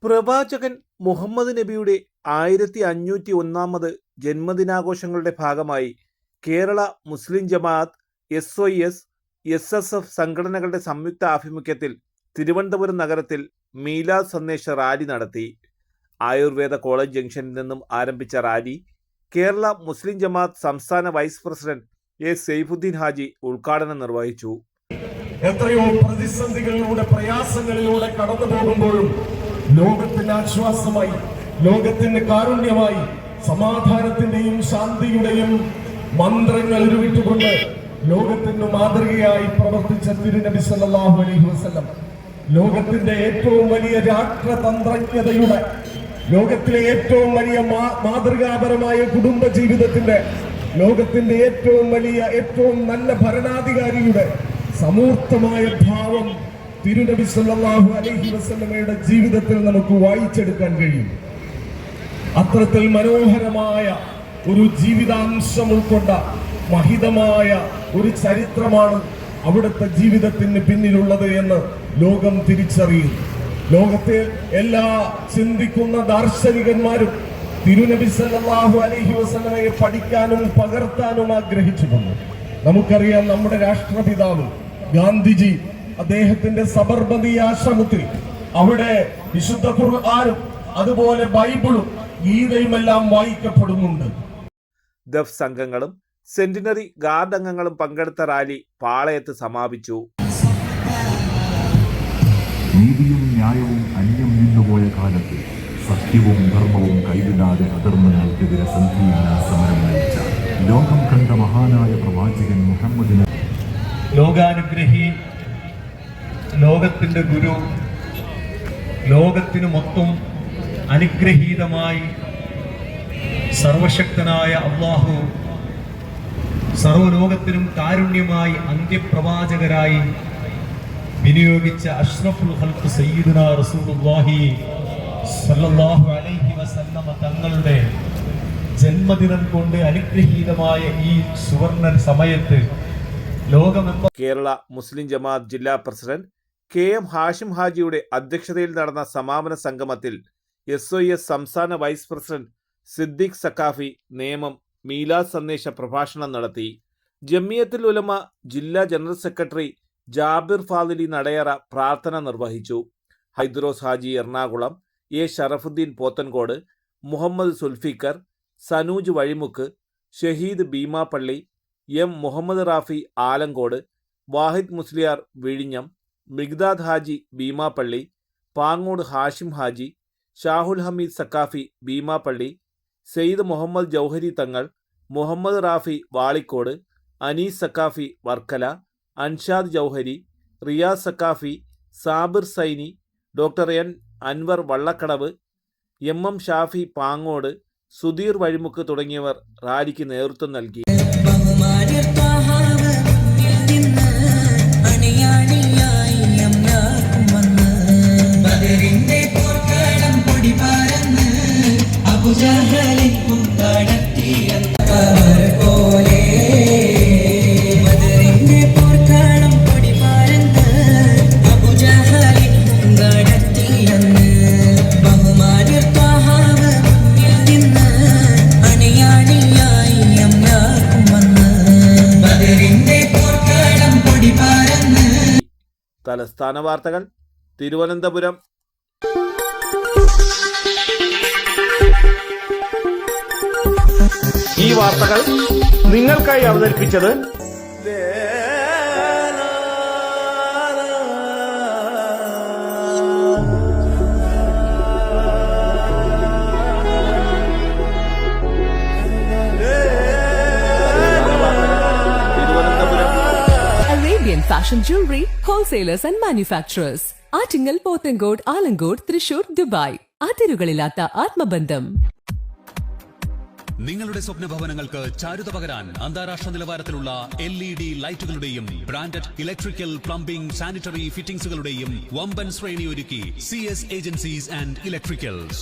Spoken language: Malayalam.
പ്രവാചകൻ മുഹമ്മദ് നബിയുടെ 1501 ജന്മദിനാഘോഷങ്ങളുടെ ഭാഗമായി കേരള മുസ്ലിം ജമാഅത്ത്, SOS, SSF സംഘടനകളുടെ സംയുക്ത ആഭിമുഖ്യത്തിൽ തിരുവനന്തപുരം നഗരത്തിൽ മീലാദ് സന്ദേശ റാലി നടത്തി. ആയുർവേദ കോളേജ് ജംഗ്ഷനിൽ നിന്നും ആരംഭിച്ച റാലി കേരള മുസ്ലിം ജമാഅത്ത് സംസ്ഥാന vice president A. Saifuddin Haji ഉദ്ഘാടനം നിർവഹിച്ചു. എത്രയോ പ്രതിസന്ധികളിലൂടെ, പ്രയാസങ്ങളിലൂടെ കടന്നു പോകുമ്പോഴും ലോകത്തിന് ആശ്വാസമായി, ലോകത്തിന് കാരുണ്യമായി, സമാധാനത്തിന്റെയും ശാന്തിയുടെയും മന്ത്രങ്ങൾ ഉരുവിട്ടുകൊണ്ട് ലോകത്തിന് മാതൃകയായി പ്രവർത്തിച്ച തിരുനബി സല്ലല്ലാഹു അലൈഹി വസല്ലം ലോകത്തിന്റെ ഏറ്റവും വലിയ രാഷ്ട്രതന്ത്രജ്ഞതയുടെ, ലോകത്തിലെ ഏറ്റവും വലിയ മാതൃകാപരമായ കുടുംബ ജീവിതത്തിന്റെ, ലോകത്തിന്റെ ഏറ്റവും വലിയ, ഏറ്റവും നല്ല ഭരണാധികാരിയുടെ സമൂർത്തമായ ഭാവം തിരുനബി സല്ലല്ലാഹു അലൈഹി വസല്ലമയുടെ ജീവിതത്തിൽ നമുക്ക് വായിച്ചെടുക്കാൻ കഴിയും. അത്തരത്തിൽ മനോഹരമായ ഒരു ജീവിതാംശം ഉൾക്കൊണ്ട മഹിതമായ ഒരു ചരിത്രമാണ് അവിടുത്തെ ജീവിതത്തിന് പിന്നിലുള്ളത് എന്ന് ലോകം തിരിച്ചറിയും. ലോകത്തെ എല്ലാ ചിന്തിക്കുന്ന ദാർശനികന്മാരും തിരുനബി സല്ലല്ലാഹു അലൈഹി വസല്ലമയെ പഠിക്കാനും പകർത്താനും ആഗ്രഹിച്ചിട്ടുണ്ട്. നമുക്കറിയാം, നമ്മുടെ രാഷ്ട്രപിതാവ് ഗാന്ധിജി അദ്ദേഹത്തിന്റെ സബർമതി ആശ്രമത്തിൽ അവിടെ വിശുദ്ധ ഖുർആനും അതുപോലെ ബൈബിളും ഗീതയുമെല്ലാം വായിക്കപ്പെടുന്നുണ്ട്. ദഫ് സംഘങ്ങളും സെന്റിനറി ഗാർഡ് അംഗങ്ങളും പങ്കെടുത്ത റാലി പാളയത്ത് സമാപിച്ചു. നീതിയും ന്യായവും അന്യം നിന്നുപോയ കാലത്ത് സത്യവും ധർമ്മവും കൈവിടാതെ അധർമ്മങ്ങൾക്കെതിരെ സന്ധിയില്ലാ സമരം നയിച്ച ലോകം കണ്ട മഹാനായ പ്രവാചകൻ മുഹമ്മദിന് ലോകാനുഗ്രഹി, ലോകത്തിന്റെ ഗുരു, ലോകത്തിനു മൊത്തം അനുഗ്രഹീതമായി സർവശക്തനായ അല്ലാഹു സർവലോകത്തിനും കാരുണ്യമായി അന്ത്യപ്രവാചകരായി വിനിയോഗിച്ച അഷ്റഫുൽ ഖൽഖ് സയ്യിദുനാ റസൂലുള്ളാഹി സ്വല്ലല്ലാഹു അലൈഹി വസല്ലമ തങ്ങളുടെ ജന്മദിനം കൊണ്ട് അനുഗ്രഹീതമായ ഈ സുവർണ സമയത്ത് കേരള മുസ്ലിം ജമാഅത്ത് ജില്ലാ പ്രസിഡന്റ് KM ഹാഷിം ഹാജിയുടെ അധ്യക്ഷതയിൽ നടന്ന സമാപന സംഗമത്തിൽ SOS സംസ്ഥാന വൈസ് പ്രസിഡന്റ് സിദ്ദീഖ് സക്കാഫി നേമം മീലാദ് സന്ദേശ പ്രഭാഷണം നടത്തി. ജമിയത്തുൽ ഉലമ ജില്ലാ ജനറൽ സെക്രട്ടറി ജാബിർ ഫാദിലി നടയറ പ്രാർത്ഥന നിർവഹിച്ചു. ഹൈദ്രോസ് ഹാജി എറണാകുളം, A. ഷറഫുദ്ദീൻ പോത്തൻകോട്, മുഹമ്മദ് സുൽഫിക്കർ, സനൂജ് വഴിമുക്ക്, ഷഹീദ് ഭീമാപ്പള്ളി, M. മുഹമ്മദ് റാഫി ആലങ്കോട്, വാഹിദ് മുസ്ലിയാർ വിഴിഞ്ഞം, Migdad Haji Beemapally, Pangode Hashim Haji, Shahul Hameed Saqafi Beemapally, Syed Muhammad Jouhari Thangal, Muhammad Rafi Valikkode, Anees Saqafi Varkala, Anshad Jouhari, Riyas Saqafi, Sabir Saini, doctor N. Anwar Vallakkadavu, MM Shafi Pangode, Sudheer Vazhimukku തുടങ്ങിയവർ റാലിക്ക് നേതൃത്വം നൽകി. തലസ്ഥാന വാർത്തകൾ തിരുവനന്തപുരം. ഈ വാർത്തകൾ നിങ്ങൾക്കായി അവതരിപ്പിച്ചത് Fashion jewelry, wholesalers and manufacturers. Attingal, Pothencode, Alamcode, Thrissur, Dubai. അതിരുകളില്ലാത്ത ആത്മബന്ധം. നിങ്ങളുടെ സ്വപ്ന ഭവനങ്ങൾക്ക് ചാരുത പകരാൻ അന്താരാഷ്ട്ര നിലവാരത്തിലുള്ള LED ലൈറ്റുകളുടെയും ബ്രാൻഡഡ് ഇലക്ട്രിക്കൽ, പ്ലംബിംഗ്, സാനിറ്ററി ഫിറ്റിംഗ്സുകളുടെയും വമ്പൻ ശ്രേണി ഒരുക്കി CS ഏജൻസീസ് ആൻഡ് ഇലക്ട്രിക്കൽസ്.